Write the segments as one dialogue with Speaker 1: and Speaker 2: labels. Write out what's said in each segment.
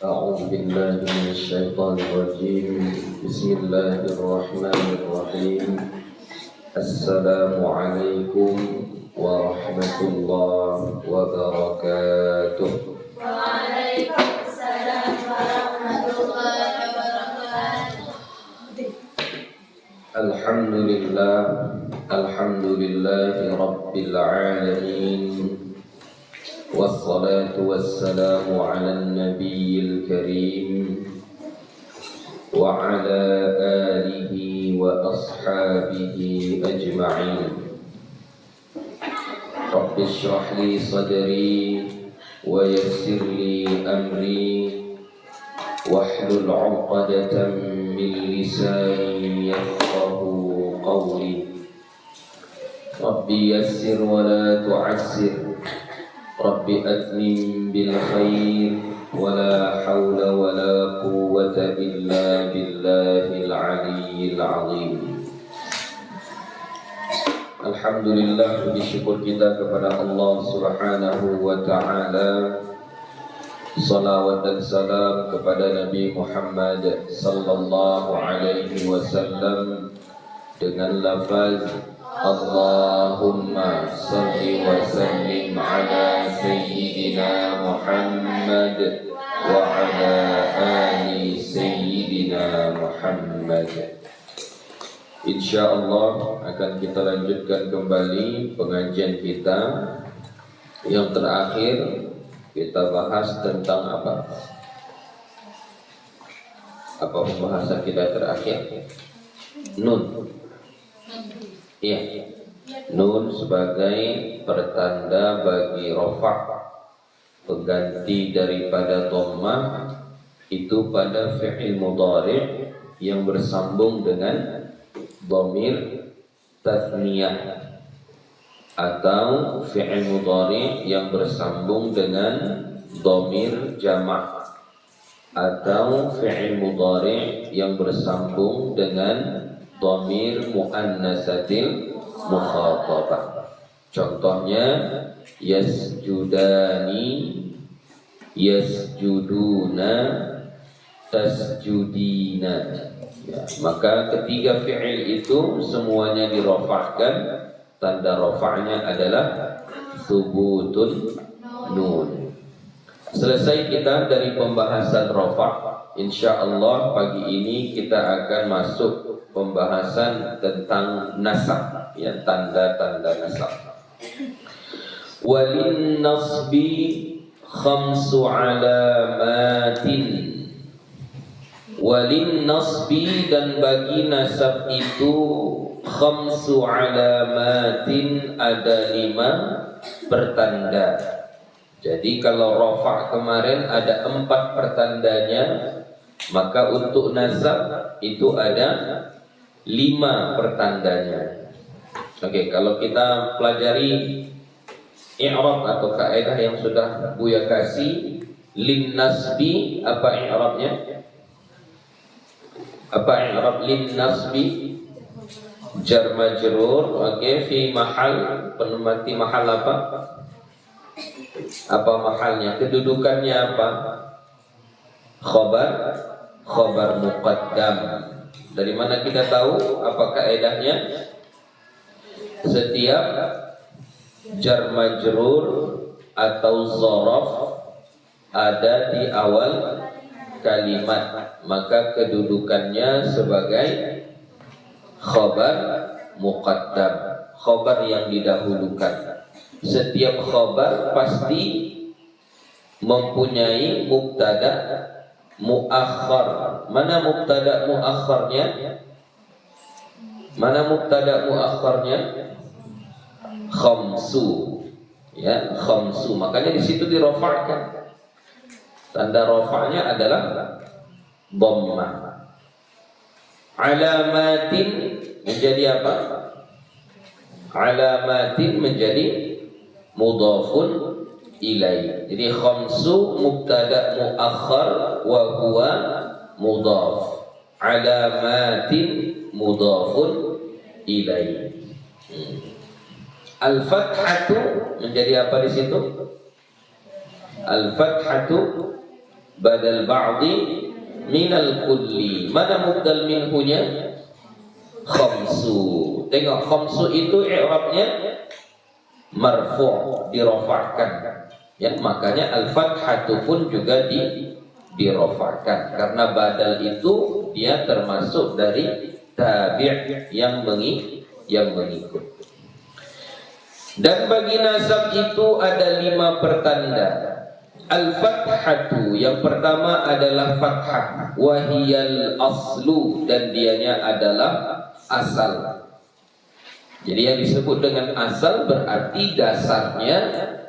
Speaker 1: أعوذ بالله من الشيطان الرجيم. بسم الله الرحمن الرحيم. السلام عليكم ورحمة الله وبركاته.
Speaker 2: وعليكم السلام ورحمة الله وبركاته.
Speaker 1: الحمد لله رب العالمين، والصلاة والسلام على النبي الكريم وعلى آله وأصحابه أجمعين. رب اشرح لي صدري ويسر لي أمري واحلل عقدة من لساني يفقه قولي. ربي يسر ولا تعسر، رب أتمم بالخير، ولا حول ولا قوة إلا بالله العلي العظيم. Alhamdulillah, bersyukur kita kepada Allah Subhanahu wa Ta'ala. Salawat dan salam kepada Nabi Muhammad sallallahu alaihi wasallam dengan lafaz Allahumma salli wa sallim ala Sayyidina Muhammad wa ala ali Sayyidina Muhammad. InsyaAllah akan kita lanjutkan kembali pengajian kita. Yang terakhir kita bahas tentang apa? Apa pembahasan kita terakhir? Nun. Iya, nun sebagai pertanda bagi rofa', pengganti daripada dhammah itu pada fi'il mudhari' yang bersambung dengan dhamir tathniyah, atau fi'il mudhari' yang bersambung dengan dhamir jamak, atau fi'il mudhari' yang bersambung dengan dhamir muannatsatil mukhatabah. Contohnya yasjudani, yasjuduna, tasjudina. Ya, maka ketiga fi'il itu semuanya dirofahkan. Tanda rofa'nya adalah thubutun nun. Selesai kita dari pembahasan rofa'. InsyaAllah pagi ini kita akan masuk pembahasan tentang nasab, ya, tanda-tanda nasab. Walin nasbi khamsu alamatin. Walin nasbi, dan bagi nasab itu khamsu alamatin, ada 5 pertanda. Jadi kalau rofa' kemarin ada 4 pertandanya, maka untuk nasab itu ada 5 pertandanya. Oke, kalau kita pelajari i'rab atau kaidah yang sudah Buya kasih, lin nasbi, apa i'rabnya? Apa i'rab lin nasbi? Jar majrur, oke, fi mahal, penempati mahal apa? Apa mahalnya? Kedudukannya apa? Khabar muqaddam. Dari mana kita tahu apa kaedahnya? Setiap jar majrur atau dzaraf ada di awal kalimat, maka kedudukannya sebagai khabar muqaddam, khabar yang didahulukan. Setiap khabar pasti mempunyai mubtada muakhar. Mana mubtada muakharnya? Mana mubtada muakharnya? Khamsu, ya, khamsu. Makanya di situ dirofa'kan. Tanda rofa'nya adalah dhammah. Alamatin menjadi apa? Alamatin menjadi mudhafun ilaih. Jadi khamsu mubtada muakhar wa huwa mudhaf. Alamatin mudhafun ilaih. Al-fathatu menjadi apa di situ? Al-fathatu badal ba'di minal kulli. Mana mubdal minhunya? Khamsu. Tengok khamsu itu i'rabnya marfu', dirofa'kan. Ya, makanya al-fathatu pun juga dirofa'kan karena badal itu dia termasuk dari tabi' yang mengikut. Dan bagi nasab itu ada 5 pertanda. Al-fathatu, yang pertama adalah fathah, wahiyal aslu, dan dianya adalah asal. Jadi yang disebut dengan asal berarti dasarnya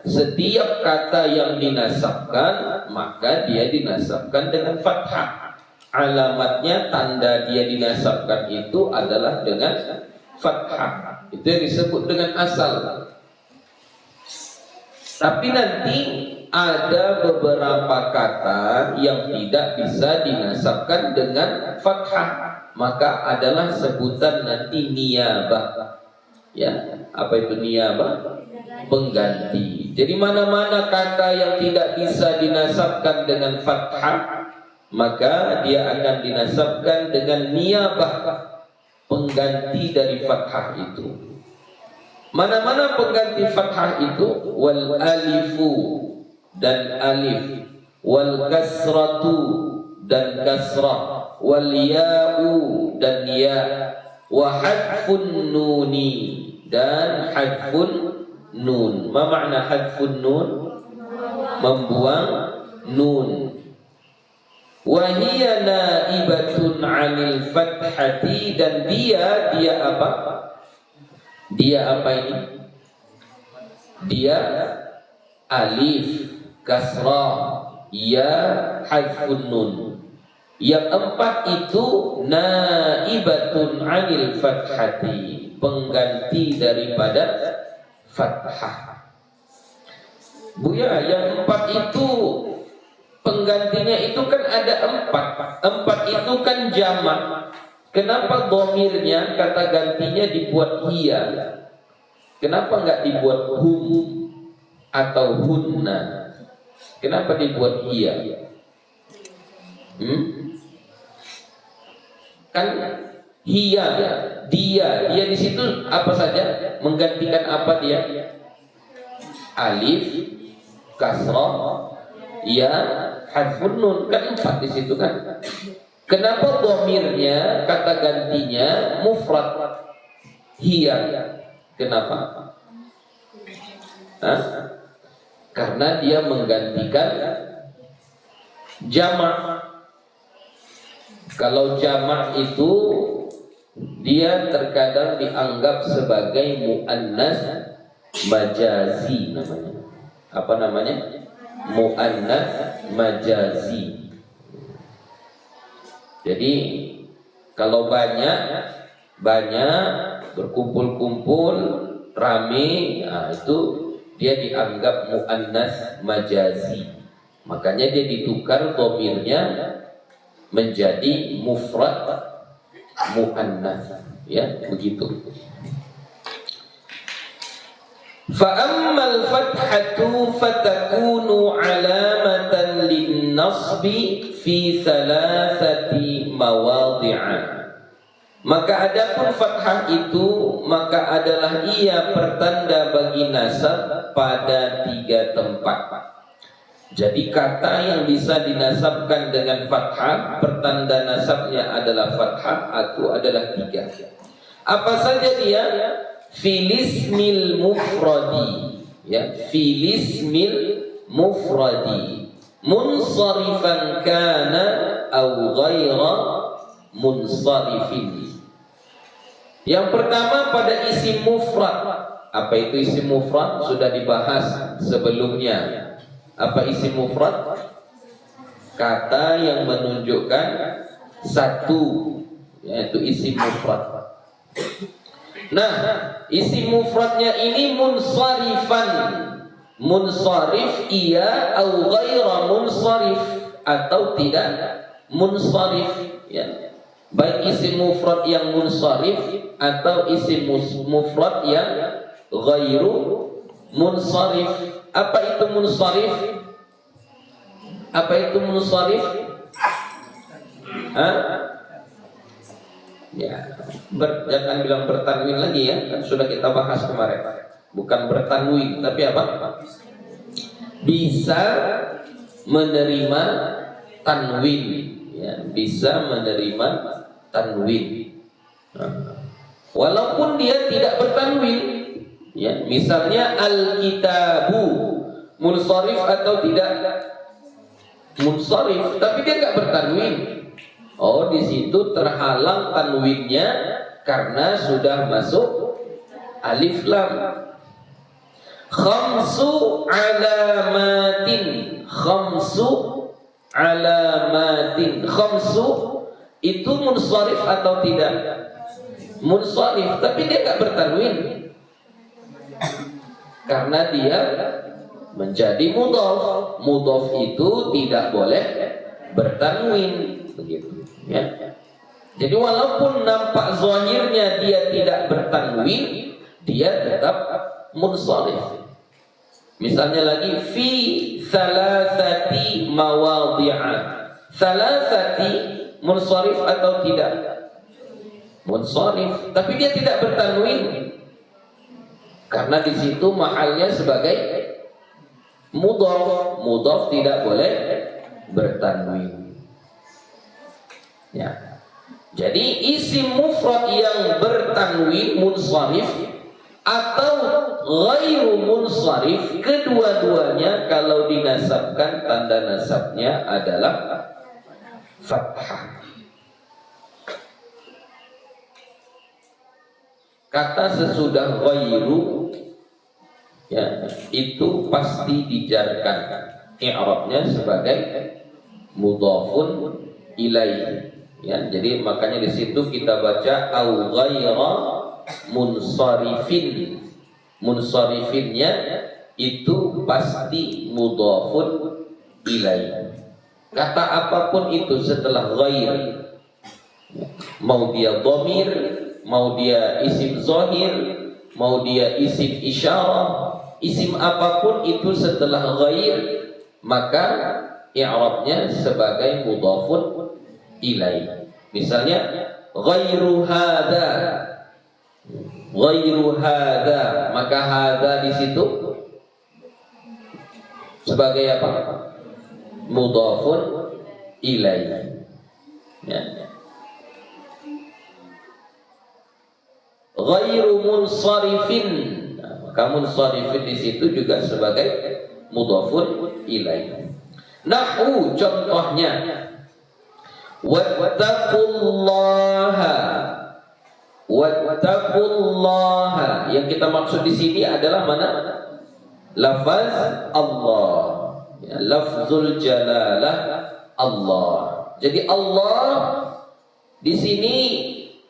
Speaker 1: setiap kata yang dinasabkan maka dia dinasabkan dengan fathah. Alamatnya tanda dia dinasabkan itu adalah dengan fathah. Itu yang disebut dengan asal. Tapi nanti ada beberapa kata yang tidak bisa dinasabkan dengan fathah, maka adalah sebutan nanti niyabah. Ya, apa itu niyabah? Pengganti. Jadi mana-mana kata yang tidak bisa dinasabkan dengan fathah, maka dia akan dinasabkan dengan niyabah, pengganti dari fathah itu. Mana-mana pengganti fathah itu? Wal alifu, dan alif, wal kasratu, dan kasrah, wal ya'u, dan ya, wa hadfun nuni, dan hadfun nun. Ma makna hadfun nun? Membuang nun. Wa hiya naibatun 'anil fathati, dan dia apa? Dia apa ini? Dia alif, kasrah, ya, hadfun nun. Yang 4 itu naibatun 'anil fathati, pengganti daripada fathah. Buya, yang 4 itu penggantinya itu kan ada 4. 4 itu kan jamak. Kenapa dhamirnya kata gantinya dibuat hiya? Kenapa enggak dibuat hum atau hunna? Kenapa dibuat hiya? Kan hiya, dia di situ apa saja? Menggantikan apa dia? Alif, kasrah, ya, hadfun nun, kan 4 di situ kan. Kenapa dhamirnya kata gantinya mufrad hiya? Kenapa? Hah? Karena dia menggantikan jamak. Kalau jamak itu dia terkadang dianggap sebagai muannas majazi namanya. Apa namanya? Muannas majazi. Jadi kalau banyak berkumpul-kumpul rame, nah itu dia dianggap muannas majazi. Makanya dia ditukar dhamirnya menjadi mufrad muannas, ya begitu. Fa'ammal fathatu fatakunu alamatan linnasbi fi thalathati mawadhi'a. Maka adapun fathah itu maka adalah ia pertanda bagi nasab pada 3 tempat. Jadi kata yang bisa dinasabkan dengan fathah, pertanda nasabnya adalah fathah, atau adalah 3. Apa saja dia? Filismil mufradi, ya, filismil mufradi, munsarifan kana au ghaira munsarifin. Yang pertama pada isim mufrad. Apa itu isim mufrad? Sudah dibahas sebelumnya. Apa isim mufrad? Kata yang menunjukkan satu, yaitu isim mufrad. Nah, isim mufradnya ini munsarifan. Munsarif iya au ghaira munsarif, atau tidak munsarif, ya. Baik isim mufrad yang munsarif atau isim mufrad yang ghairu munsarif. Apa itu munsarif? Apa itu munsharif? Hah? Ya, jangan bilang bertanwin lagi ya, kan sudah kita bahas kemarin. Bukan bertanwin, tapi apa? Bisa menerima tanwin, ya, bisa menerima tanwin. Walaupun dia tidak bertanwin, ya, misalnya al-kitabu munsharif atau tidak munsharif, tapi dia nggak bertanwin. Oh, di situ terhalang tanwinnya karena sudah masuk alif lam. Khamsu alamatin, khamsu alamatin. Khamsu itu munsharif atau tidak? Munsharif, tapi dia nggak bertanwin karena dia menjadi mudhaf. Mudhaf itu tidak boleh bertanwin, begitu ya. Jadi walaupun nampak zahirnya dia tidak bertanwin, dia tetap munsharif. Misalnya lagi fi thalathati mawadhi'a. Thalathati munsharif atau tidak? Munsharif, tapi dia tidak bertanwin karena di situ mahalnya sebagai mudhaf. Mudhaf tidak boleh bertanwin. Ya. Jadi isim mufrad yang bertanwin munsharif atau ghairu munsharif, kedua-duanya kalau dinasabkan tanda nasabnya adalah fathah. Kata sesudah ghairu, ya, itu pasti dijarkan i'rabnya sebagai mudhafun ilaihi. Ya, jadi makanya di situ kita baca au ghaira munsharifin. Munsharifinnya itu pasti mudhafun ilaihi. Kata apapun itu setelah ghair, mau dia dhamir, mau dia isim zahir, mau dia isim isyarah, isim apapun itu setelah ghair, maka i'rabnya sebagai mudhafun ilaihi. Misalnya ghairu hada, ghairu hada, maka hada di situ sebagai apa? Mudhafun ilaihi. Ya. Ghairu munsharifin, maka munsharifin di situ juga sebagai mudhafun ilaihi. Nahwu contohnya wattaqullaha. Wattaqullaha, yang kita maksud di sini adalah mana? Lafaz Allah, ya, lafzul jalalah Allah. Jadi Allah di sini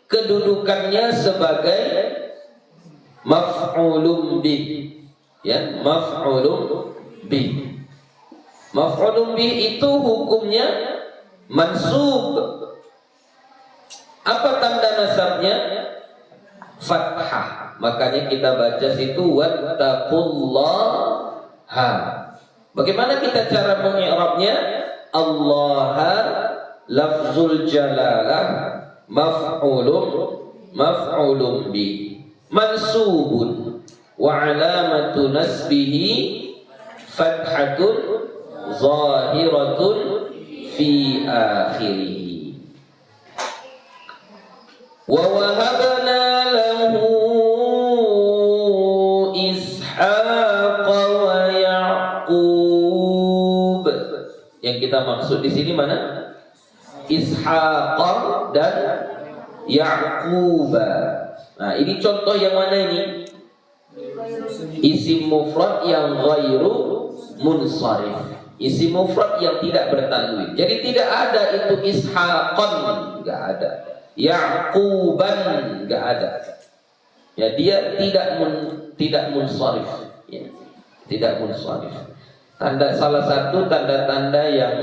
Speaker 1: kedudukannya sebagai maf'ulun bih, ya, maf'ulun bih. Maf'ulun bih itu hukumnya mansub. Apa tanda nasabnya? Fathah. Makanya kita baca situ wattaqullaha. Bagaimana kita cara mengi'rabnya? Allah lafzul jalalah maf'ulun bi mansubun wa alamatu nasbihi fathatun zahiratun fi akhirih. Wa wahabna lahu Ishaqa wa Ya'qub. Yang kita maksud di sini mana? Ishaqa dan Ya'qub. Nah, ini contoh yang mana ini? Isim mufrad yang ghairu munsharif. Isim mufrad yang tidak bertanwin. Jadi tidak ada itu Ishaqan, enggak ada. Yaquban, enggak ada. Ya, dia tidak munsharif, ya. Tidak munsharif. Salah satu tanda-tanda yang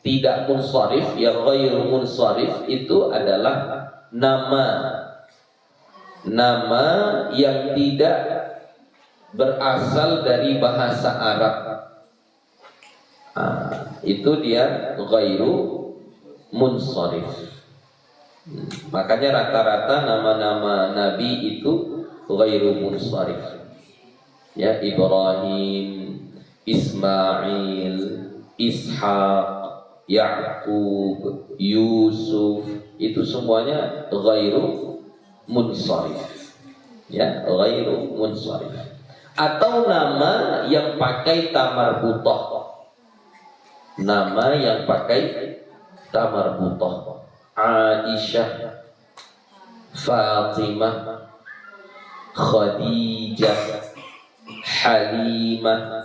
Speaker 1: tidak munsharif, yang ghairu munsharif itu adalah nama yang tidak berasal dari bahasa Arab. itu dia ghairu munsharif. Makanya rata-rata nama-nama nabi itu ghairu munsharif. Ya, Ibrahim, Ismail, Ishaq, Ya'qub, Yusuf, itu semuanya ghairu munsharif. Ya, ghairu munsharif. Atau nama yang pakai tamarbutah. Nama yang pakai tamarbutah. Aisyah, Fatimah, Khadijah, Halimah,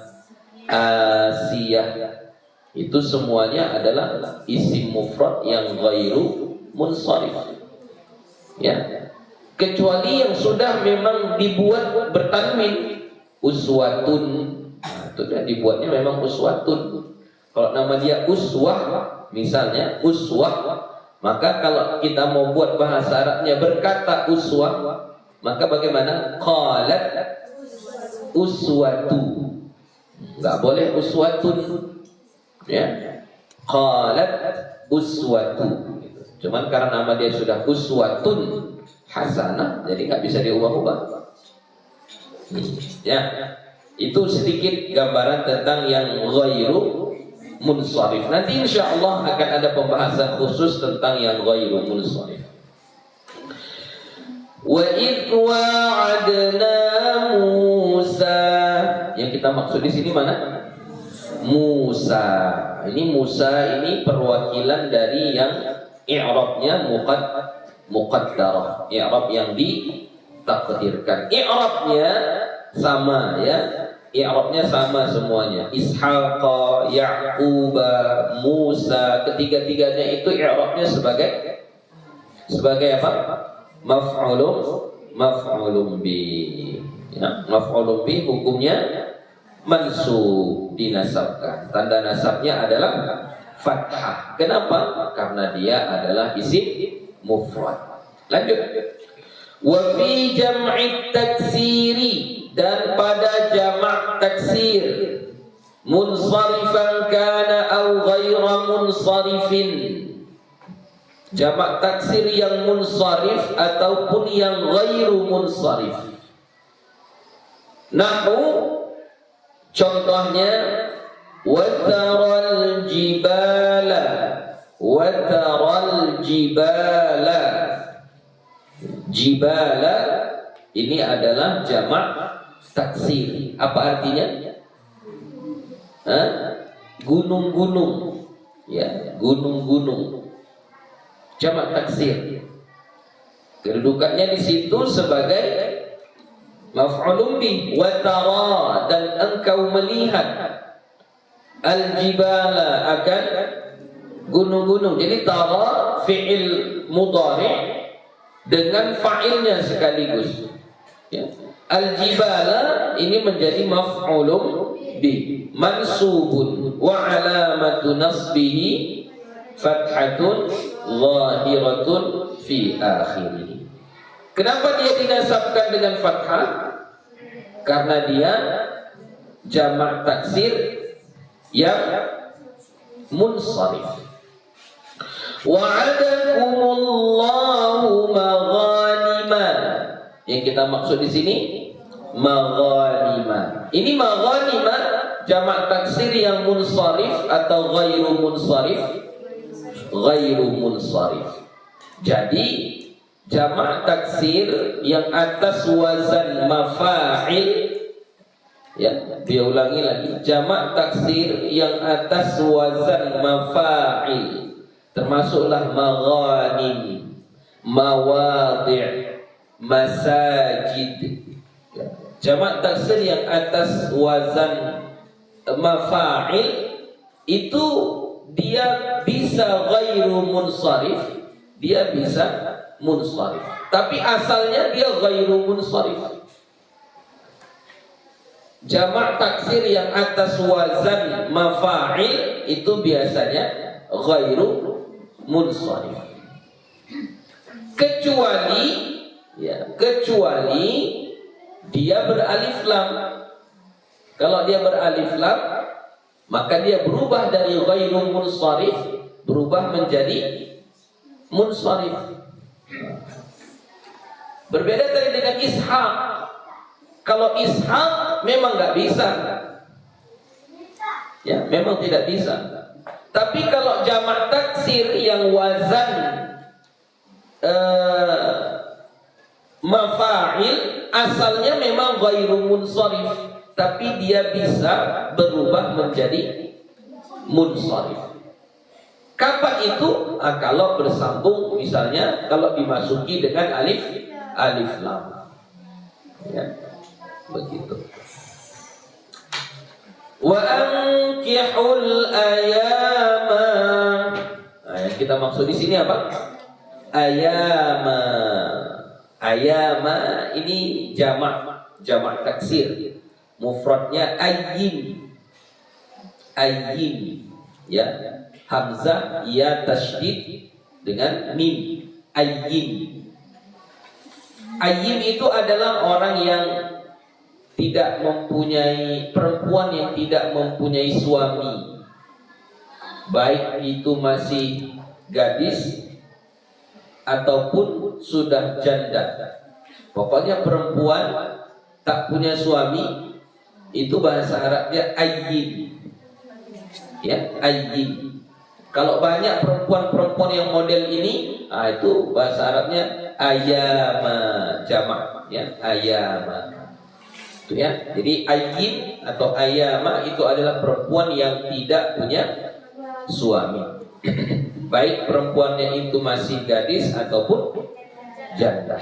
Speaker 1: Asiyah, itu semuanya adalah isim mufrad yang ghairu munsharif. Ya, kecuali yang sudah memang dibuat bertanwin, uswatun, nah, itu kan dibuatnya memang uswatun. Kalau nama dia uswah, misalnya uswah, maka kalau kita mau buat bahasa Arabnya berkata uswah, maka bagaimana? Qalat uswatu, nggak boleh uswatun, ya. Qalat uswatu. Cuman karena nama dia sudah uswatun hasanah, jadi nggak bisa diubah-ubah. Ya, itu sedikit gambaran tentang yang ghairu munsharif. Nanti insya Allah akan ada pembahasan khusus tentang yang ghairu munsharif. Wa idh wa'adna Musa, yang kita maksud di sini mana? Musa. Ini Musa ini perwakilan dari yang i'rabnya muqaddarah, i'rab yang ditakdirkan. I'rabnya sama, ya. I'rabnya sama semuanya. Ishaqa, Yaquba, Musa, ketiga-tiganya itu i'rabnya sebagai apa? Maf'ulun bi. Ya, maf'ulun bi hukumnya mansub, dinasabkan. Tanda nasabnya adalah fathah. Kenapa? Karena dia adalah isim mufrad. Lanjut. Wa fi jam'i taksiri, dan pada jamak taksir, munsharifan kana aw ghaira munsharifin, jamak taksir yang munsharif ataupun yang ghairu munsharif. Nahu, contohnya wataral jibala, wataral jibala. Jibala ini adalah jamak taksir. Apa artinya? Gunung-gunung. Ya, gunung-gunung. Jamak taksir. Kedudukannya di situ sebagai maf'ulun bih. Wa tara, dan engkau melihat al-jibala, akan gunung-gunung. Jadi tara fi'il mudhari' dengan fa'ilnya sekaligus. Ya. Al-jibala ini menjadi maf'ulun bih, mansubun, wa alamatu nasbihi fathatun zahiratun fi akhirih. Kenapa dia dinasabkan dengan fathah? Karena dia jamak taksir yang munsharif. Wa'adakumullahu maghanima, yang kita maksud di sini maghanima. Ini maghanima jamak taksir yang munsharif atau ghairu munsharif? Ghairu munsharif. Jadi jamak taksir yang atas wazan mafa'il, ya, dia ulangi lagi, jamak taksir yang atas wazan mafa'il, termasuklah maghanim, mawadhi', masajid. Jamak taksir yang atas wazan mafa'il itu dia bisa ghairu munsharif, dia bisa munsharif, tapi asalnya dia ghairu munsharif. Jamak taksir yang atas wazan mafa'il itu biasanya ghairu munsharif. Kecuali, ya, kecuali dia beralif lam. Kalau dia beralif lam, Maka dia berubah dari ghairu munsharif, berubah menjadi munsharif. Berbeda tadi dengan ishaq. Kalau ishaq memang nggak bisa, ya memang tidak bisa. Tapi kalau jamak taksir yang wazan mafa'il, asalnya memang ghairu munsharif, tapi dia bisa berubah menjadi munsharif. Kapan itu? Kalau bersambung, misalnya kalau dimasuki dengan alif lam, ya, begitu. Wa ankihul ayama. Nah, yang kita maksud di sini apa? Ayama. Ayama ini jamak taksir. Mufradnya ayyin. Ayyin, ya. Hamzah ya tasydid dengan mim. Ayyin. Ayyin itu adalah orang yang tidak mempunyai, perempuan yang tidak mempunyai suami, baik itu masih gadis ataupun sudah janda. Pokoknya perempuan tak punya suami, itu bahasa Arabnya ayyin. Ya, ayyin. Kalau banyak perempuan-perempuan yang model ini, itu bahasa Arabnya ayama, jamak, ya, ayama. Ya, jadi ayyin atau ayama itu adalah perempuan yang tidak punya suami, baik perempuannya itu masih gadis ataupun janda.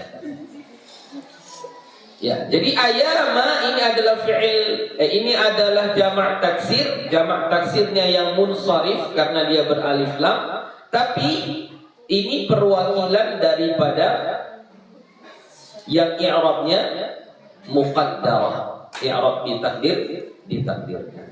Speaker 1: Ya, jadi ayama ini adalah fi'il, ini adalah jamak taksir. Jamak taksirnya yang munsharif karena dia beralif lam, tapi ini perwakilan daripada yang i'rabnya muqaddarah, i'rab ditakdirkan.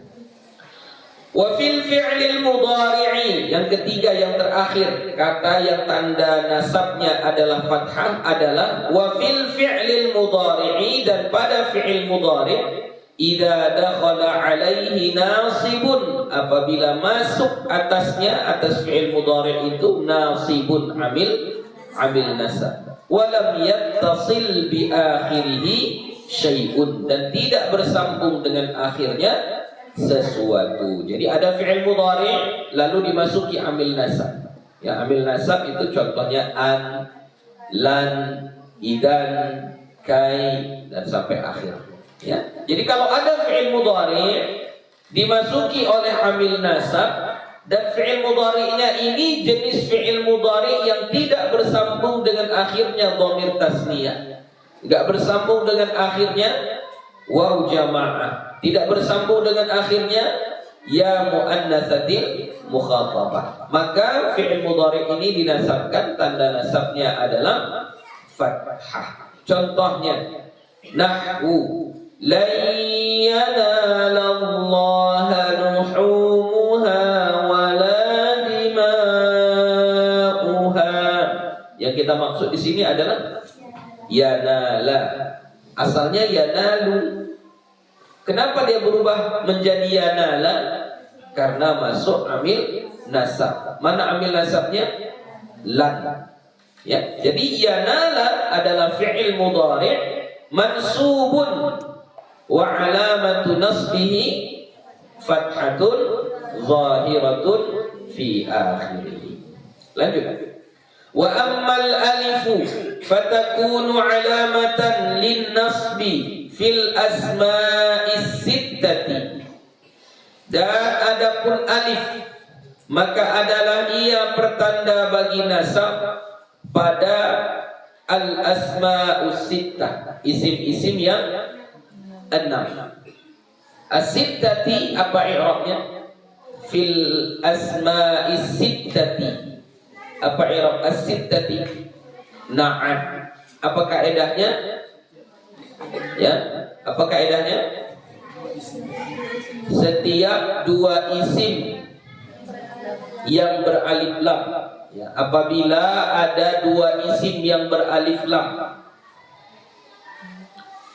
Speaker 1: Wa fil fi'lil mudhari'i, yang ketiga yang terakhir, kata yang tanda nasabnya adalah fathah adalah wa fil fi'lil mudhari'i, dan pada fi'il mudhari' idza dakhala 'alaihi nasibun, apabila masuk atasnya, atas fi'il mudhari' itu nasibun, amil nasab, wa lam yattasil bi akhirih syai'un, dan tidak bersambung dengan akhirnya sesuatu. Jadi ada fi'il mudhari' lalu dimasuki amil nasab. Ya, amil nasab itu contohnya an, lan, idan, kai, dan sampai akhir. Ya. Jadi kalau ada fi'il mudhari' dimasuki oleh amil nasab, dan fi'il mudhari'nya ini jenis fi'il mudhari' yang tidak bersambung dengan akhirnya dhamir tasniyah, enggak bersambung dengan akhirnya waw jamaah, tidak bersambung dengan akhirnya ya muannatsatil mukhatabah, maka fi'il mudhari' ini dinasabkan, tanda nasabnya adalah fathah. Contohnya nahwu lan yanalallaha luhumuha wala dima'uha. Yang kita maksud di sini adalah yanala, asalnya yanalu. Kenapa dia berubah menjadi yanala? Karena masuk amil nasab. Mana amil nasabnya? Lan. Ya, jadi yanala adalah fi'il mudhari' mansubun wa alamatu nasbihi fathatun zahiratun fi akhirih. Lanjut. Wa ammal alifu fatakunu alamatan lin nasbi fil asma'is sittati, dan adapun alif maka adalah ia pertanda bagi nasab pada al asma'us sittah, isim-isim yang 6. As-sittati apa i'rabnya? Fil asma'is sittati, apa i'rab as-sittati? Na'am. Apa kaidahnya? Ya, apa kaidahnya? Setiap dua isim yang beralif lam, ya, apabila ada dua isim yang beralif lam,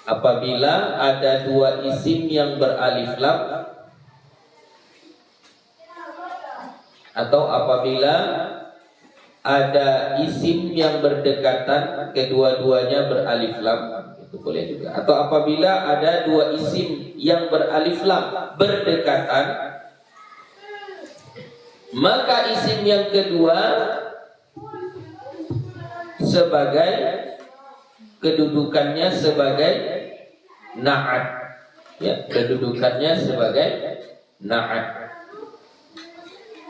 Speaker 1: apabila ada dua isim yang beralif lam, Atau apabila ada isim yang berdekatan, kedua-duanya beralif lam, itu boleh juga. Atau apabila ada dua isim yang beralif lam berdekatan, maka isim yang kedua sebagai kedudukannya sebagai na'at, ya, kedudukannya sebagai na'at.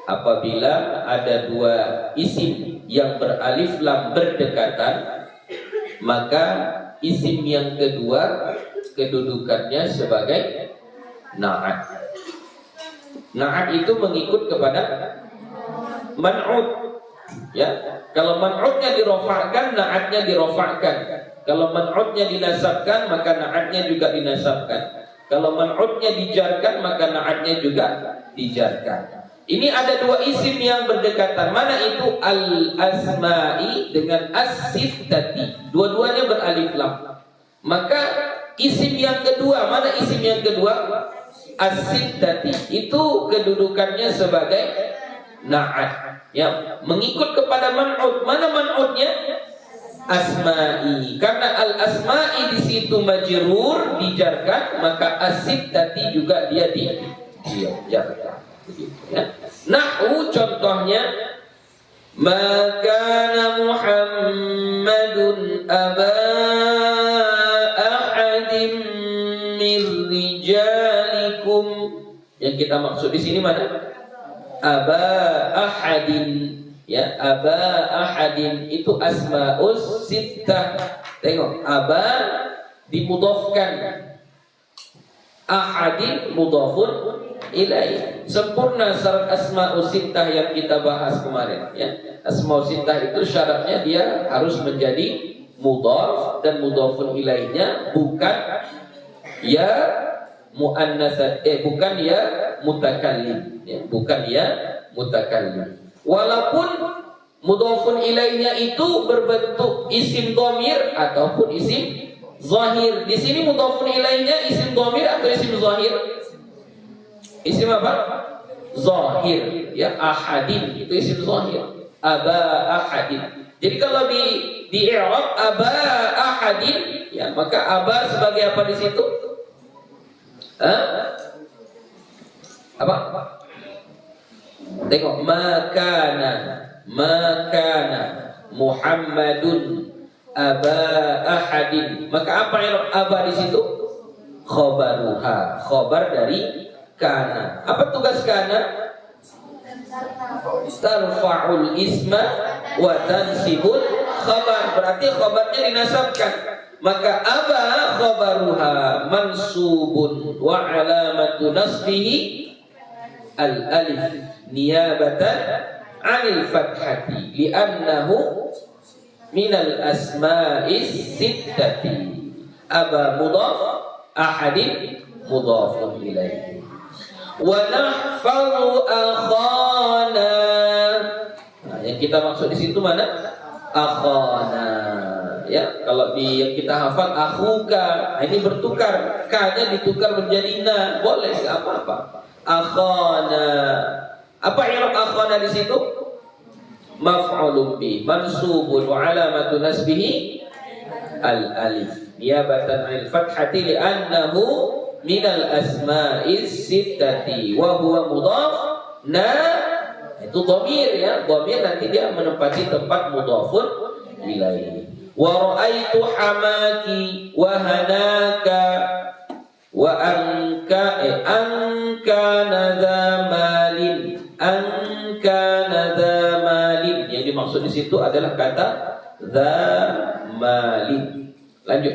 Speaker 1: Apabila ada dua isim yang beralif lam berdekatan, maka isim yang kedua kedudukannya sebagai na'at. Na'at itu mengikut kepada man'ud, ya. Kalau man'udnya dirofa'kan, na'atnya dirofa'kan. Kalau man'udnya dinasabkan, maka na'atnya juga dinasabkan. Kalau man'udnya dijarkan, maka na'atnya juga dijarkan. Ini ada dua isim yang berdekatan. Mana itu? Al-asma'i dengan as-sittati. Dua-duanya beralif lam. Maka isim yang kedua, mana isim yang kedua? As-sittati. Itu kedudukannya sebagai na'at. Ya, mengikut kepada man'ud. Mana man'udnya? Asma'i. Karena al-asma'i di situ majrur, dijarkan, maka as-sittati juga dia dijarkan. Ya. Nahwu contohnya, maka Muhammadun aba ahadim min rijalikum. Yang kita maksud di sini mana? Aba ahadin, ya, aba ahadin itu asmaus sittah. Tengok, aba dimudhafkan, ahadin mudhafun ilaih. Sempurna syarat asma'us sittah yang kita bahas kemarin, ya. Asma'us sittah itu syaratnya dia harus menjadi mudhaf dan mudhafun ilaihnya bukan ya muannats, bukan ya mutakallim, ya, bukan ya mutakallim. Walaupun mudhafun ilaihnya itu berbentuk isim dhamir ataupun isim zahir. Di sini mudhafun ilaihnya isim dhamir atau isim zahir? Isim apa? Zahir, ya. Ahadin itu isim zahir. Aba ahadin. Jadi kalau di i'rab aba ahadin, ya, maka aba sebagai apa di situ? Apa? Tengok, makana Muhammadun aba ahadin. Maka apa i'rab aba di situ? Khabaruha, khabar dari kana. Apa tugas kana? Tarfa'ul isma wa tansibul khabar. Berarti khabarnya dinasabkan. Maka aba khabaruha mansubun wa alamatu nasbihi al-alif niyabatan 'anil fathati li'annahu minal asma'is sittati. Aba mudhaf, ahadin mudhafun ilaihi. Wa nahfazu akhana. Nah, yang kita maksud di situ mana? Akhana. Ya, kalau yang kita hafal akhuka, ini bertukar, ka-nya ditukar menjadi na, boleh, enggak apa-apa. Akhana. Apa i'rab akhana di situ? Maf'ulun bi, mansubun wa alamatu nasbihi al-alif niyabatan 'anil fathati li'annahu minal asma'is sittati wa huwa mudhaf. Itu dhamir, ya. Dhamir nanti dia menempati tempat mudhafun ilaihi. Wa ra'aitu hamaki wa hanaka wa anka nadza malin, anka nadza malin. Yang dimaksud di situ adalah kata dza malin. Lanjut.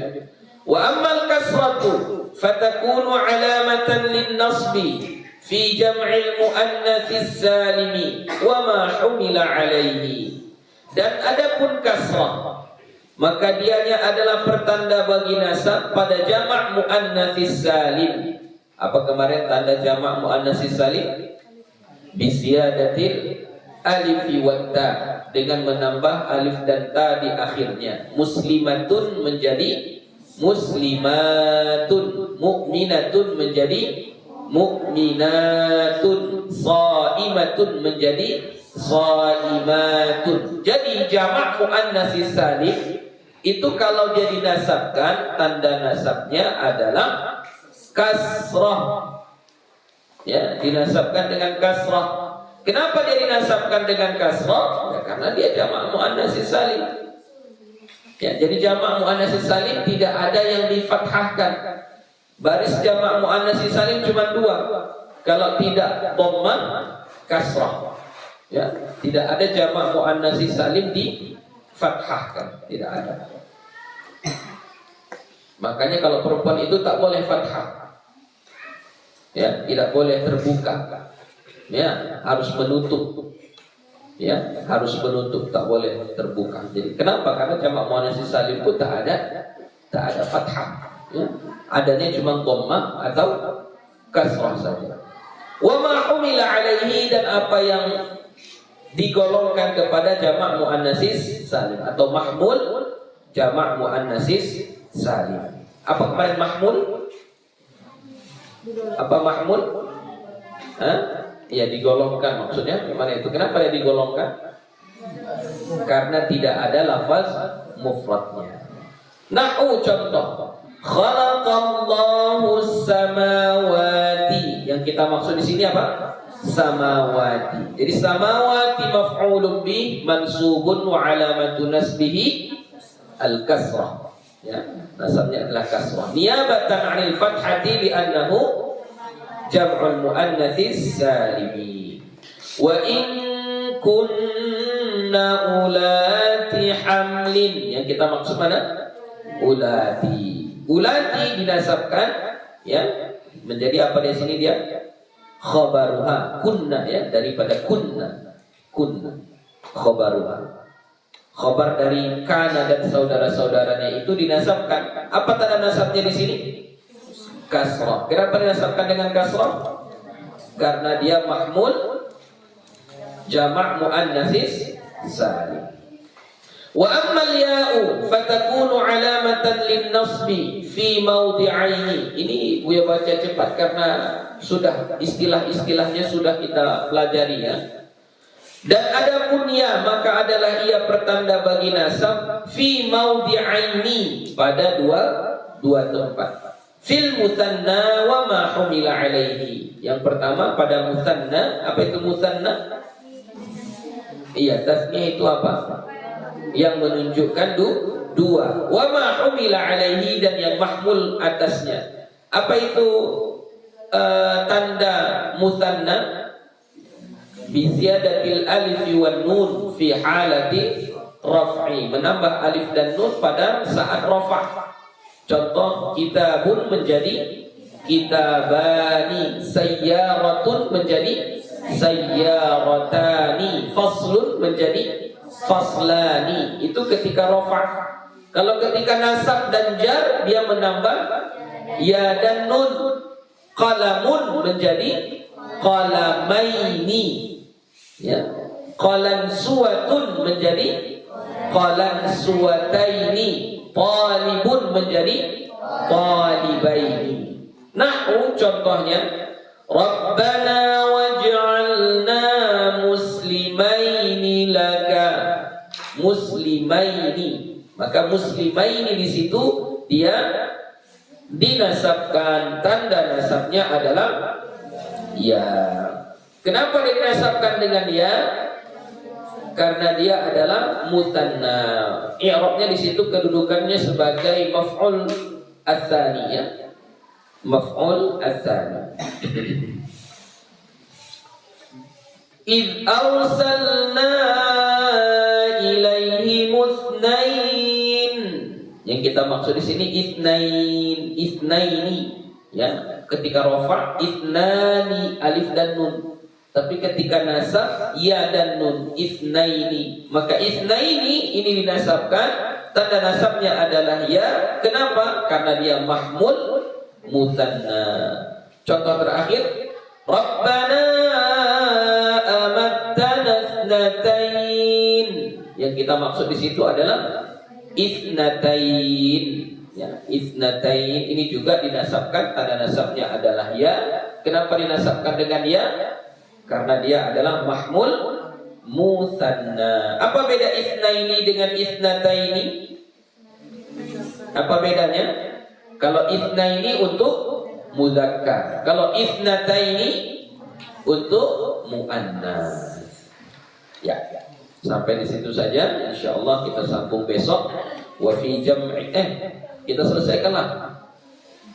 Speaker 1: Wa ammal kasratu fatakunu alamatan lin-nasbi fi jam'il muannatsis salimi wa ma humila alaihi. Dan adapun kasrah, maka dianya adalah pertanda bagi nasab pada jamak muannatsis salim. Apa kemarin tanda jamak muannatsis salim? Bisiyadatil alif wa ta, dengan menambah alif dan ta di akhirnya. Muslimatun menjadi muslimatun, mukminatun menjadi mu'minatun, shaimatun menjadi shaimatun. Jadi jamak muannatsis salim itu kalau dia dinasabkan, tanda nasabnya adalah kasrah. Ya, dinasabkan dengan kasrah. Kenapa dia dinasabkan dengan kasrah? Ya, karena dia jamak muannatsis salim. Ya, jadi jamak muannatsis salim tidak ada yang difathahkan. Baris jamak muannatsis salim cuma 2. Kalau tidak dhammah, kasrah. Ya, tidak ada jamak muannatsis salim difathahkan, tidak ada. Makanya kalau perempuan itu tak boleh fathah. Ya, tidak boleh terbuka. Ya, harus menutup. Ya, harus menutup, tak boleh terbuka. Jadi kenapa? Karena jamak muannatsis salim pun tak ada fathah. Ya, adanya cuma dhammah atau kasrah saja. Wa ma humila alaihi, dan apa yang digolongkan kepada jamak muannatsis salim atau mahmul jamak muannatsis salim. Apa kemarin mahmul? Apa mahmul? Ya, digolongkan, maksudnya gimana itu? Kenapa dia digolongkan? Karena tidak ada lafaz mufradnya. Nahu contoh, khalaqallahu samawati. Yang kita maksud di sini apa? Samawati. Jadi samawati maf'ulun bih mansubun wa alamatu nasbihi al-kasrah. Ya, nasabnya adalah kasrah. Niyabatan 'anil fathati bi annahu jam'ul muannatsis salimi. Wa in kunna ulati hamlin. Yang kita maksud mana? Ulati. Ulati dinasabkan, ya, menjadi apa di sini dia? Khabaruha, kunna, ya, daripada kunna. Kunna. Khabaruha. Khabar dari kana dan saudara-saudaranya itu dinasabkan. Apa tanda nasabnya di sini? Kasrah. Kenapa dinasabkan dengan kasrah? Karena dia mahmul jamak muannatsis salim. Wa ammal ya'u fatakunu alamatan lin-nasbi fi mawdi'aini. Ini Buya baca cepat karena sudah istilah-istilahnya sudah kita pelajari, ya. Dan adapun ya, maka adalah ia pertanda bagi nasab fi mawdi'aini, pada dua tempat. Fil mutanna wa ma humila alaihi. Yang pertama pada mutanna. Apa itu mutanna? Iya, tasnya itu apa? Yang menunjukkan dua. Wa ma humila alaihi, dan yang mahmul atasnya. Apa itu tanda mutanna? Bi ziyadatil alif wan nun fi halati raf'i, menambah alif dan nun pada saat rafa'. Contoh, kitabun menjadi kitabani, sayyaratun menjadi sayyaratani, faslun menjadi faslani. Itu ketika rafa'. Kalau ketika nasab dan jar, dia menambah ya dan nun. Qalamun menjadi qalamaini, ya. Qalansuwatun menjadi qalansuwataini. Talibun menjadi talibaini. Nahu contohnya, Rabbana waj'alna muslimaini laka. Muslimaini. Maka muslimaini di situ dia dinasabkan, tanda nasabnya adalah ya. Kenapa dia dinasabkan dengan ya? Karena dia adalah mutanna. I'rabnya di situ kedudukannya sebagai maf'ul ats-tsani, ya. Maf'ul ats-tsani. Id arsalna ilaihi mutsnain. Yang kita maksud di sini itsnaini, ya. Ketika rafa' itsnani, alif dan nun. Tapi ketika nasab ya dan nun, itsnaini. Maka itsnaini ini dinasabkan, tanda nasabnya adalah ya. Kenapa? Karena dia mahmul mutanna. Contoh terakhir, Rabbana amattana itsnatain. Yang kita maksud di situ adalah itsnatain, ya. Itsnatain ini juga dinasabkan, tanda nasabnya adalah ya. Kenapa dinasabkan dengan ya? Karena dia adalah mahmul musanna. Apa beda isnaini dengan isnataini? Apa bedanya? Kalau isnaini untuk muzakkar, kalau isnataini untuk muannas. Ya, sampai di situ saja. Insyaallah kita sambung besok. Wa fi jam'i kita selesaikanlah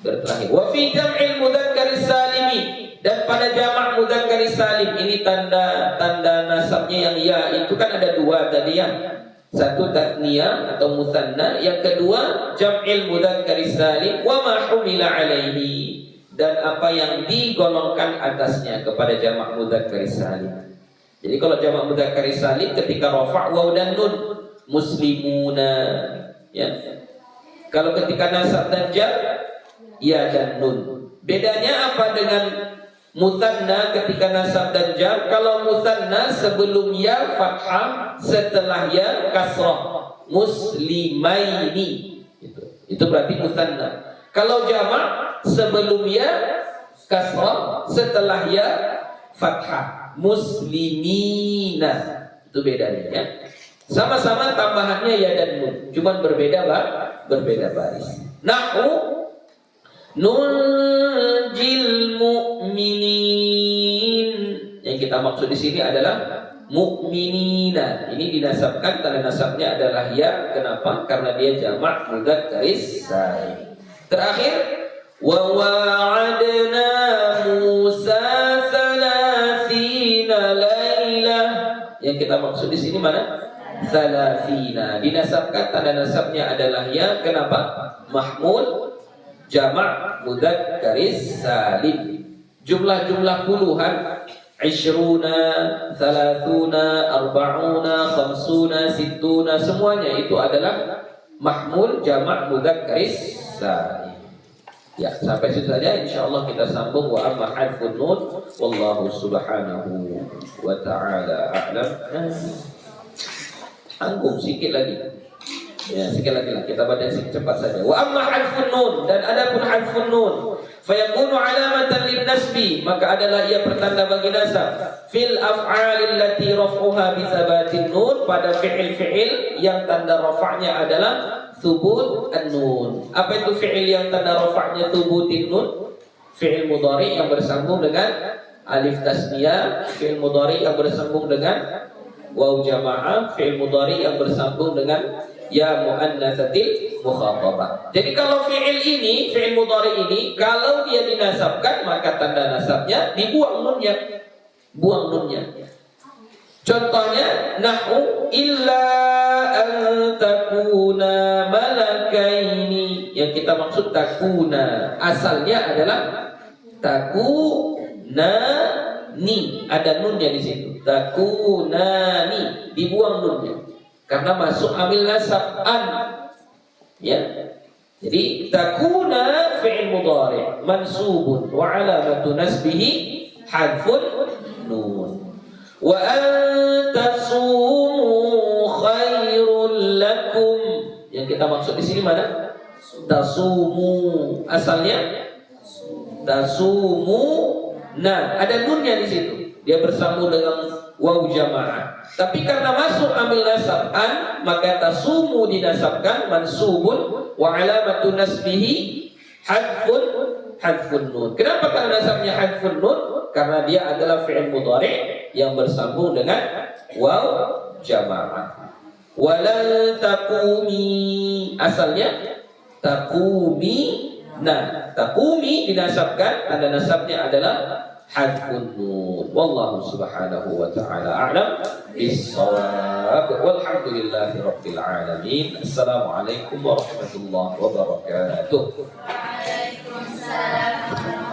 Speaker 1: terakhir. Wa fi jam'il mudzakkar salimi, dan pada jamak mudzakkar salim ini tanda nasabnya yang ya itu kan ada dua tadi ya. Satu tasniyah atau musanna, yang kedua jam'il mudzakkar salim wa ma humila alaihi, dan apa yang digolongkan atasnya kepada jamak mudzakkar salim. Jadi kalau jamak mudzakkar salim ketika rafa' waw dan nun, muslimuna ya. Kalau ketika nasab dan jar ya dan nun. Bedanya apa dengan musanna ketika nasab dan jar? Kalau musanna sebelum ya fathah, setelah ya kasrah, muslimaini. Itu berarti musanna. Kalau jamak sebelum ya kasrah, setelah ya fathah, muslimina. Itu bedanya ya. Sama-sama tambahannya ya dan nun, cuman berbeda baris. Nahu nunjil mu'minin. Yang kita maksud di sini adalah mu'minina. Ini dinasabkan, tanda nasabnya adalah ya. Kenapa? Karena dia jamak mudzakkar salim. Terakhir, wa wa'adna Musa 30 lailah. Yang kita maksud di sini mana? 30. Dinasabkan, tanda nasabnya adalah ya. Kenapa? Mahmud jamak mudzakkar salim. Jumlah-jumlah puluhan, 20, 30, 40, 50, 60, semuanya itu adalah mahmul jamak mudzakkar salim. Ya, sampai situ saja. Insyaallah kita sambung wa amma harfun nun wallahu subhanahu wa ta'ala a'lam. Tanggung sikit lagi. Ya, sekali lagi kita baca cepat saja. Wa amma harfun nun, dan adapun harfun nun, fayakunu alamatan lin nasbi, maka adalah ia pertanda bagi nasab. Fil af'alil lati raf'uha bi thabatin nun, pada fi'il-fi'il yang tanda rafa'nya adalah thubut an-nun. Apa itu fi'il yang tanda rafa'nya thubutin nun? Fi'il mudhari yang bersambung dengan alif tasniyah, fi'il mudhari yang bersambung dengan waw jamaah, fi'il mudhari yang bersambung dengan ya muannatsatil mukhatabah. Jadi kalau fi'il ini, fi'il mudhari ini, kalau dia dinasabkan maka tanda nasabnya dibuang nunnya. Buang nunnya. Contohnya nahu illa an takuna malakaini. Yang kita maksud takuna, asalnya adalah takunani. Ada nunnya di situ. Takunani, dibuang nunnya. Karena masuk amil nasab an, ya. Jadi takuna fi'il mudhari' mansubun wa alamatu nasbihi hadfun nun. Wa antasumu khairul lakum. Yang kita maksud di sini mana? Tasumu, asalnya tasumu. Nah, ada nunnya di situ. Dia bersambung dengan waw jamaah. Tapi karena masuk amil nasab an, maka tasumu dinasabkan mansubun wa alamatu nasbihi hadfun nun. Kenapa karena nasabnya hadfun nun? Karena dia adalah fi'il mudhari' yang bersambung dengan waw jamaah. Walan taqumi, asalnya taqumi. Nah, taqumi dinasabkan, tanda nasabnya adalah hadfun nun. Wallahu subhanahu wa ta'ala a'lam bis-shawab. Walhamdulillahi rabbil alamin. Assalamualaikum warahmatullahi wabarakatuh.
Speaker 2: Waalaikumsalam.